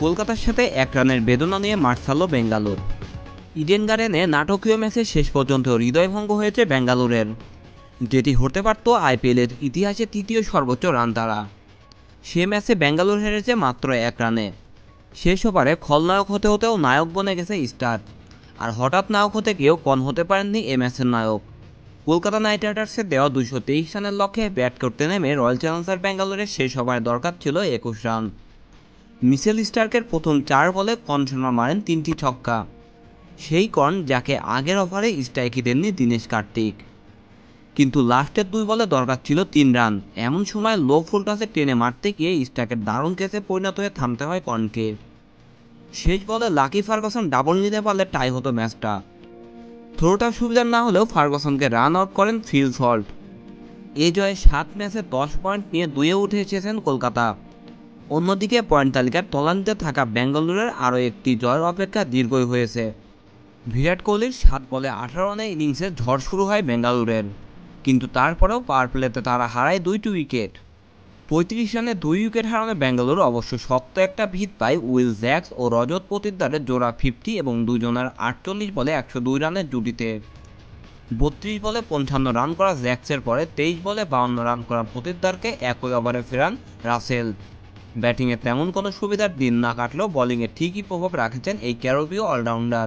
কলকাতার সাথে 1 রানের বেদনা নিয়ে মাঠ ছাড়ল বেঙ্গালুর। ইডেন গার্ডেনে নাটকীয় ম্যাচে শেষ পর্যন্ত হৃদয়ভঙ্গ হয়েছে বেঙ্গালুরের, যেটি হতে পারত আইপিএলের ইতিহাসে তৃতীয় সর্বোচ্চ রান তাড়া। সে ম্যাচে বেঙ্গালুর হেরেছে মাত্র 1 রানে। শেষ ওভারে খলনায়ক হতে হতেও নায়ক বনে গেছে স্টার, আর হঠাৎ নায়ক হতে গিয়েও কন হতে পারেননি এ ম্যাচের নায়ক। কলকাতা নাইট রাইডার্সের দেওয়া 223 রানের লক্ষ্যে ব্যাট করতে নেমে রয়্যাল চ্যালেঞ্জার্স ব্যাঙ্গালোরের শেষ ওভারে দরকার ছিল 21 রান। মিচেল স্টার্কের প্রথম 4 বলে কর্ণ শর্মা মারেন 3টি ছক্কা, সেই কর্ণ যাকে আগের ওভারে স্ট্রাইকে দেননি দীনেশ কার্তিক। কিন্তু লাস্টের 2 বলে দরকার ছিল 3 রান। এমন সময় লো ফুল টসে টেনে মারতে গিয়ে স্টার্কের দারুণ ক্যাচে পরিণত হয়ে থামতে হয় কর্ণকে। শেষ বলে লাকি ফার্গুসন ডাবল নিতে পারলে টাই হতো ম্যাচটা। থ্রোটা সুবিধার না হলেও ফার্গুসনকে রান আউট করেন ফিল সল্ট। এই জয়ে 7 ম্যাচে 10 পয়েন্ট নিয়ে 2-এ উঠে এসেছেন কলকাতা। অন্যদিকে পয়েন্ট তালিকার তলানিতে থাকা বেঙ্গালুরের আরও একটি জয়ের অপেক্ষা দীর্ঘই হয়েছে। বিরাট কোহলির 7 বলে 18 রানের ইনিংসে ঝড় শুরু হয় বেঙ্গালুরের, কিন্তু তারপরেও পাওয়ার প্লেতে তারা হারায় 2টি উইকেট। 35 রানে 2 উইকেট হারানো বেঙ্গালুরু অবশ্য শক্ত একটা ভিত পায় উইল জ্যাক্স ও রজত পতিদারের জোড়া 50 এবং দুজনের 48 বলে 102 রানের জুটিতে। 32 বলে 55 রান করা জ্যাক্সের পরে 23 বলে 52 রান করা পতিদারকে একই ওভারে ফেরান রাসেল। ব্যাটিংয়ে তেমন কোনো সুবিধার দিন না কাটলেও বোলিংয়ে ঠিকই প্রভাব রাখেছেন এই ক্যারিবীয় অলরাউন্ডার।